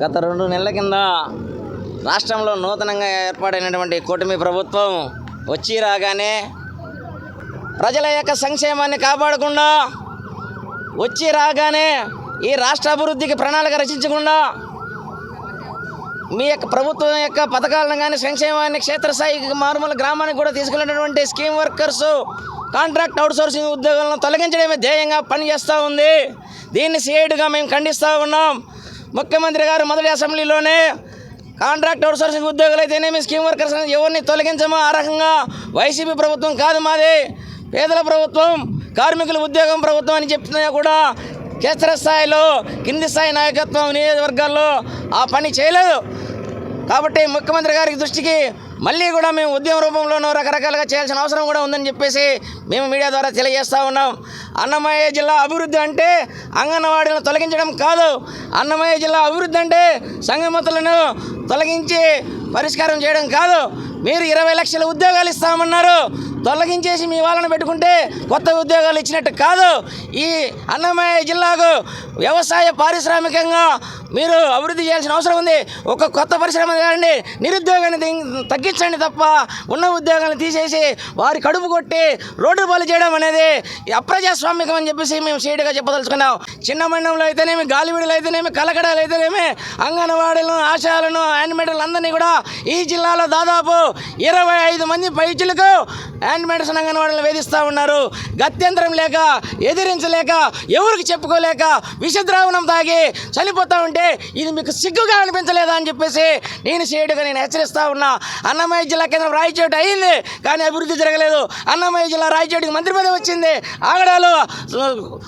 గత 2 నెలల కింద రాష్ట్రంలో నూతనంగా ఏర్పాటైనటువంటి కూటమి ప్రభుత్వం వచ్చి రాగానే ప్రజల యొక్క సంక్షేమాన్ని కాపాడకుండా వచ్చి రాగానే ఈ రాష్ట్ర అభివృద్ధికి ప్రణాళిక రచించకుండా మీ యొక్క ప్రభుత్వం యొక్క పథకాలను కానీ సంక్షేమాన్ని క్షేత్రస్థాయికి మారుమూల గ్రామానికి కూడా తీసుకెళ్ళినటువంటి స్కీమ్ వర్కర్స్ కాంట్రాక్ట్ అవుట్సోర్సింగ్ ఉద్యోగాలను తొలగించడమే ధ్యేయంగా పనిచేస్తూ ఉంది. దీన్ని సిఐడిగా మేము ఖండిస్తూ ఉన్నాం. ముఖ్యమంత్రి గారు మొదటి అసెంబ్లీలోనే కాంట్రాక్ట్ అవుట్సోర్సింగ్ ఉద్యోగులు అయితేనేమి స్కీమ్ వర్కర్స్ ఎవరిని తొలగించమో ఆ రకంగా వైసీపీ ప్రభుత్వం కాదు మాది, పేదల ప్రభుత్వం, కార్మికుల ఉద్యోగం ప్రభుత్వం అని చెప్తున్నా కూడా క్షేత్రస్థాయిలో కింది స్థాయి నాయకత్వం నియోజకవర్గాల్లో ఆ పని చేయలేదు. కాబట్టి ముఖ్యమంత్రి గారి దృష్టికి మళ్ళీ కూడా మేము ఉద్యమ రూపంలోనూ రకరకాలుగా చేయాల్సిన అవసరం కూడా ఉందని చెప్పేసి మేము మీడియా ద్వారా తెలియజేస్తూ ఉన్నాం. అన్నమయ్య జిల్లా అభివృద్ధి అంటే అంగన్వాడీలను తొలగించడం కాదు. అన్నమయ్య జిల్లా అభివృద్ధి అంటే సంఘమతులను తొలగించి పరిష్కారం చేయడం కాదు. మీరు 20 లక్షల ఉద్యోగాలు ఇస్తామన్నారు, తొలగించేసి మీ వాళ్ళని పెట్టుకుంటే కొత్త ఉద్యోగాలు ఇచ్చినట్టు కాదు. ఈ అన్నమయ్య జిల్లాకు వ్యవసాయ పారిశ్రామికంగా మీరు అభివృద్ధి చేయాల్సిన అవసరం ఉంది. ఒక కొత్త పరిశ్రమ కానీ నిరుద్యోగాన్ని తగ్గించండి తప్ప ఉన్న ఉద్యోగాలను తీసేసి వారి కడుపు కొట్టి రోడ్డు పాలు చేయడం అనేది అప్రజాస్వామికం అని చెప్పేసి మేము సీటుగా చెప్పదలుచుకున్నాం. చిన్న మండలంలో అయితేనేమి, గాలివీడులు అయితేనేమి, కలకడాలు అయితేనేమి, అంగన్వాడీలను, ఆశాలను, యానిమేటర్లు అందరినీ కూడా ఈ జిల్లాలో దాదాపు 25 మంది పైచులకు హ్యాండ్మేడ్స్ అంగన్వాడీలను వేధిస్తూ ఉన్నారు. గత్యంతరం లేక, ఎదిరించలేక, ఎవరికి చెప్పుకోలేక విషద్రావణం తాగి చనిపోతూ ఉంటే ఇది మీకు సిగ్గుగా అనిపించలేదా అని చెప్పేసి నేను చేయడుగా హెచ్చరిస్తూ ఉన్నా. అన్నమయ్య జిల్లా కేంద్రం రాయచోటు అయింది కానీ అభివృద్ధి జరగలేదు. అన్నమయ్య జిల్లా రాయచోటుకి మంత్రి పదవి వచ్చింది, ఆగడాలు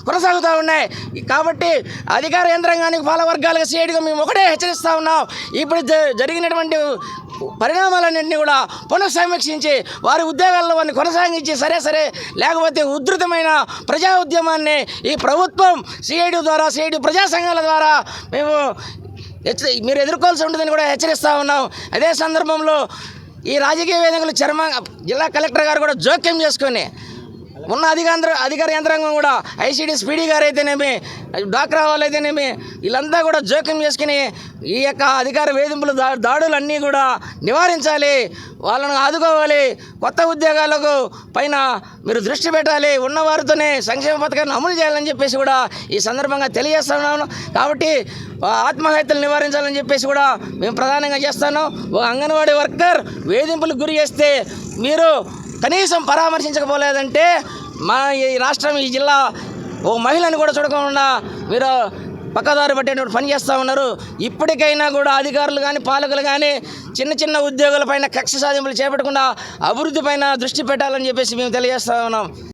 కొనసాగుతూ ఉన్నాయి. కాబట్టి అధికార యంత్రాంగానికి పాలవర్గాలకు చేయడుగా మేము ఒకటే హెచ్చరిస్తూ ఉన్నాం. ఇప్పుడు జరిగినటువంటి పరిణామాలన్నింటినీ కూడా పునఃసమీక్షించి వారి ఉద్యోగాల్లో వారిని కొనసాగించి సరే లేకపోతే ఉధృతమైన ప్రజా ఉద్యమాన్ని ఈ ప్రభుత్వం సిఐడి ద్వారా, సిఐడి ప్రజా సంఘాల ద్వారా మీరు ఎదుర్కోవాల్సి ఉంటుందని కూడా హెచ్చరిస్తూ ఉన్నాం. అదే సందర్భంలో ఈ రాజకీయ వేదికలు జిల్లా కలెక్టర్ గారు కూడా జోక్యం చేసుకొని ఉన్న అధికార యంత్రాంగం కూడా ఐసీడీ స్పీడీ గారు అయితేనేమి, డాక్రా వాళ్ళు అయితేనేమి, వీళ్ళంతా కూడా జోక్యం చేసుకుని ఈ యొక్క అధికార వేధింపులు దాడులన్నీ కూడా నివారించాలి, వాళ్ళను ఆదుకోవాలి, కొత్త ఉద్యోగాలకు పైన మీరు దృష్టి పెట్టాలి, ఉన్నవారితోనే సంక్షేమ పథకాన్ని అమలు చేయాలని చెప్పేసి కూడా ఈ సందర్భంగా తెలియజేస్తున్నాను. కాబట్టి ఆత్మహత్యలు నివారించాలని చెప్పేసి కూడా మేము ప్రధానంగా చేస్తాను. ఒక అంగన్వాడీ వర్కర్ వేధింపులకు గురి చేస్తే మీరు కనీసం పరామర్శించకపోలేదంటే మా ఈ రాష్ట్రం, ఈ జిల్లా ఓ మహిళను కూడా చూడకుండా మీరు పక్కదారి పట్టేటువంటి పని చేస్తూ ఉన్నారు. ఇప్పటికైనా కూడా అధికారులు కానీ, పాలకులు కానీ చిన్న ఉద్యోగులపైన కక్ష సాధింపులు చేపట్టకుండా అభివృద్ధి పైన దృష్టి పెట్టాలని చెప్పేసి మేము తెలియజేస్తూ ఉన్నాం.